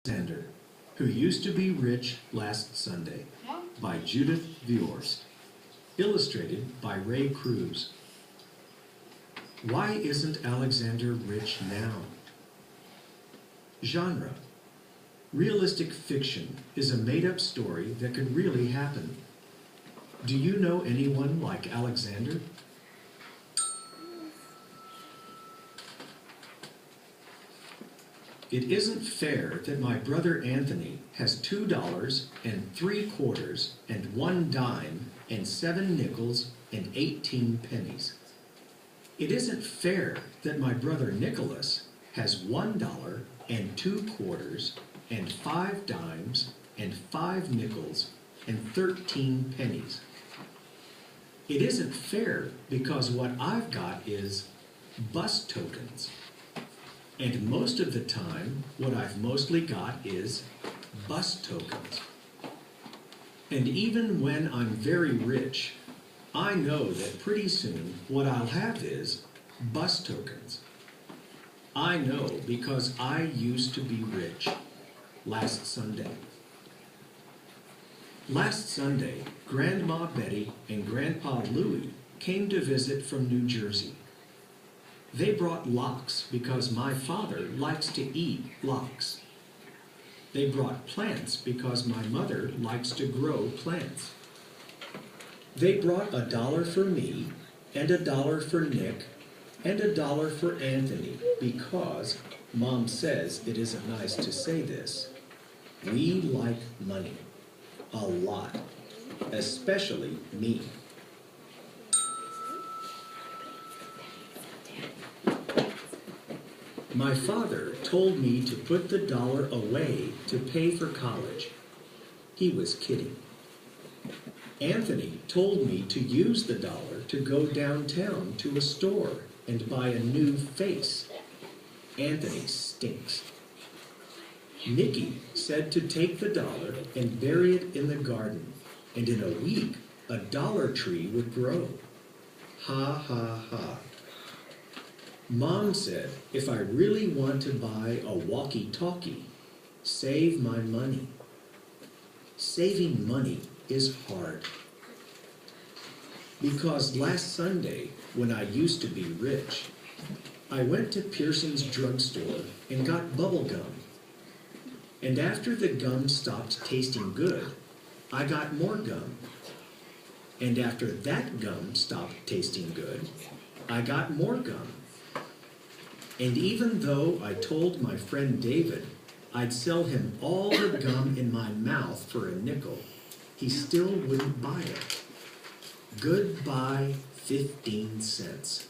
Alexander, Who Used to Be Rich Last Sunday by Judith Viorst. Illustrated by Ray Cruz. Why isn't Alexander rich now? Genre. Realistic fiction is a made-up story that could really happen. Do you know anyone like Alexander? It isn't fair that my brother Anthony has $2 and 3/4 and 1 dime and 7 nickels and 18 pennies. It isn't fair that my brother Nicholas has $1 and 2/4 and 5 dimes and 5 nickels and 13 pennies. It isn't fair because what I've got is bus tokens. And most of the time, what I've mostly got is bus tokens. And even when I'm very rich, I know that pretty soon what I'll have is bus tokens. I know because I used to be rich last Sunday. Last Sunday, Grandma Betty and Grandpa Louie came to visit from New Jersey. They brought lox because my father likes to eat lox. They brought plants because my mother likes to grow plants. They brought $1 for me, and $1 for Nick, and $1 for Anthony because, Mom says it isn't nice to say this, we like money. A lot. Especially me. My father told me to put the dollar away to pay for college. He was kidding. Anthony told me to use the dollar to go downtown to a store and buy a new face. Anthony stinks. Nicky said to take the dollar and bury it in the garden, and in a week a dollar tree would grow. Ha ha ha. Mom said if I really want to buy a walkie-talkie, save my money. Saving money is hard. Because last Sunday, when I used to be rich, I went to Pearson's drugstore and got bubble gum. And after the gum stopped tasting good, I got more gum. And after that gum stopped tasting good, I got more gum. And even though I told my friend David I'd sell him all the gum in my mouth for a nickel, he still wouldn't buy it. Goodbye, 15 cents.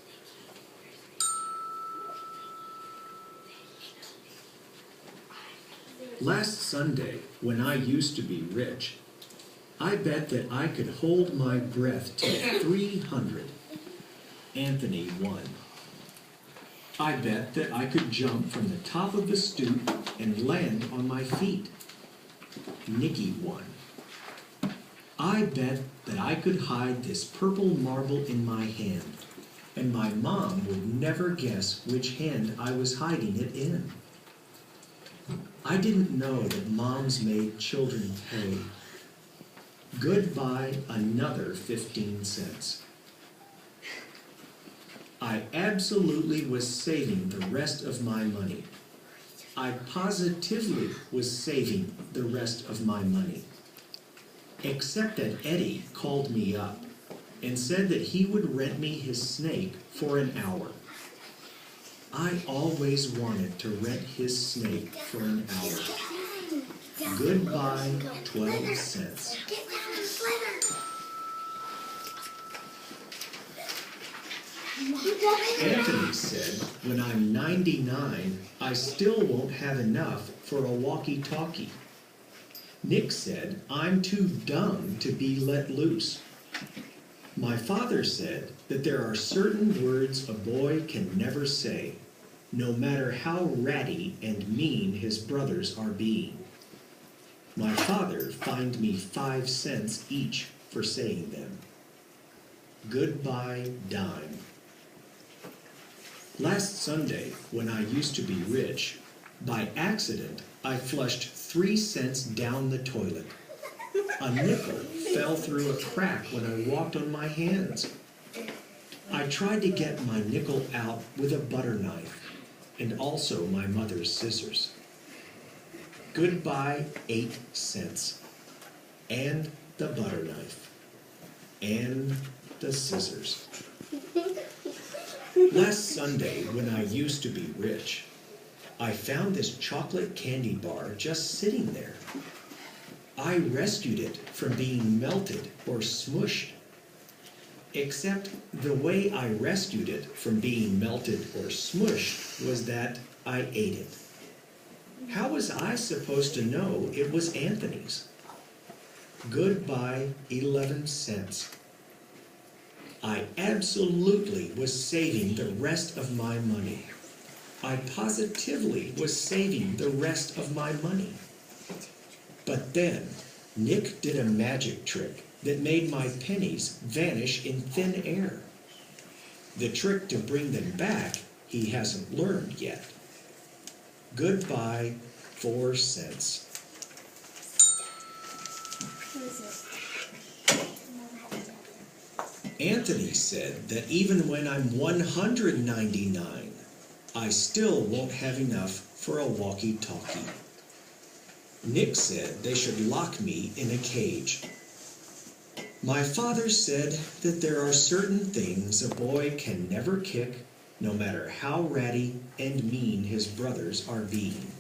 Last Sunday, when I used to be rich, I bet that I could hold my breath till 300. Anthony won. I bet that I could jump from the top of the stoop and land on my feet. Nicky won. I bet that I could hide this purple marble in my hand, and my mom would never guess which hand I was hiding it in. I didn't know that moms made children pay. Goodbye, another 15 cents. I absolutely was saving the rest of my money. I positively was saving the rest of my money. Except that Eddie called me up and said that he would rent me his snake for an hour. I always wanted to rent his snake for an hour. Goodbye, 12 cents. Anthony said, when I'm 99, I still won't have enough for a walkie-talkie. Nick said, I'm too dumb to be let loose. My father said that there are certain words a boy can never say, no matter how ratty and mean his brothers are being. My father fined me 5 cents each for saying them. Goodbye, dime. Last Sunday, when I used to be rich, By accident, I flushed 3 cents down the toilet. A nickel fell through a crack when I walked on my hands. I tried to get my nickel out with a butter knife and also my mother's scissors. Goodbye 8 cents. And the butter knife. And the scissors. Last Sunday, when I used to be rich, I found this chocolate candy bar just sitting there. I rescued it from being melted or smushed. Except the way I rescued it from being melted or smushed was that I ate it. How was I supposed to know it was Anthony's? Goodbye 11 cents. I absolutely was saving the rest of my money. I positively was saving the rest of my money. But then, Nick did a magic trick that made my pennies vanish in thin air. The trick to bring them back he hasn't learned yet. Goodbye 4 cents. Anthony said that even when I'm 199, I still won't have enough for a walkie-talkie. Nick said they should lock me in a cage. My father said that there are certain things a boy can never kick, no matter how ratty and mean his brothers are being.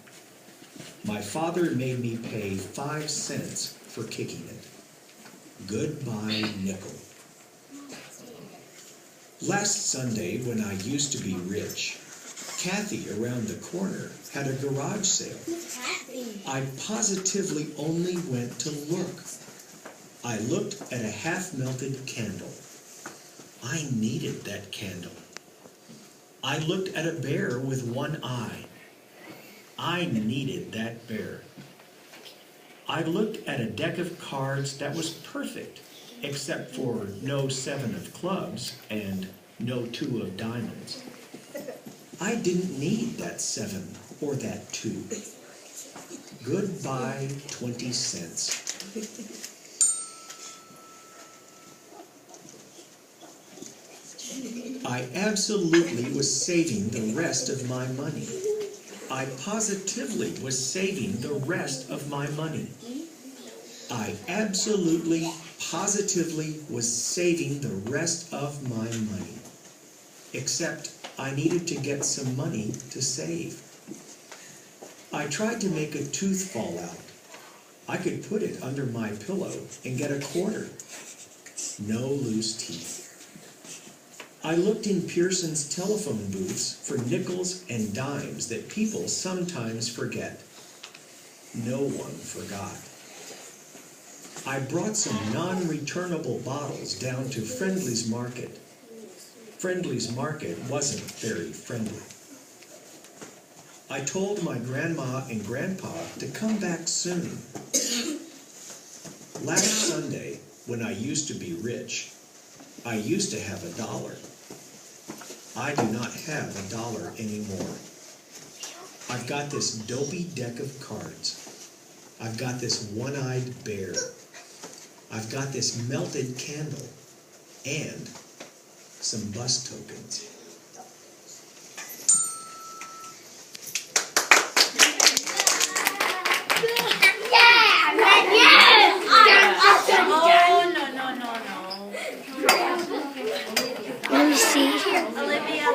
My father made me pay 5 cents for kicking it. Goodbye, nickel. Last Sunday, when I used to be rich, Kathy around the corner had a garage sale. I positively only went to look. I looked at a half-melted candle. I needed that candle. I looked at a bear with one eye. I needed that bear. I looked at a deck of cards that was perfect, except for no 7 of clubs and no 2 of diamonds. I didn't need that 7 or that 2. Goodbye 20 cents. I absolutely was saving the rest of my money. I positively was saving the rest of my money. I absolutely, positively was saving the rest of my money. Except I needed to get some money to save. I tried to make a tooth fall out. I could put it under my pillow and get a quarter. No loose teeth. I looked in Pearson's telephone booths for nickels and dimes that people sometimes forget. No one forgot. I brought some non-returnable bottles down to Friendly's Market. Friendly's Market wasn't very friendly. I told my grandma and grandpa to come back soon. Last Sunday, when I used to be rich, I used to have $1. I do not have $1 anymore. I've got this dopey deck of cards. I've got this one-eyed bear. I've got this melted candle and some bus tokens. Let me see. Olivia.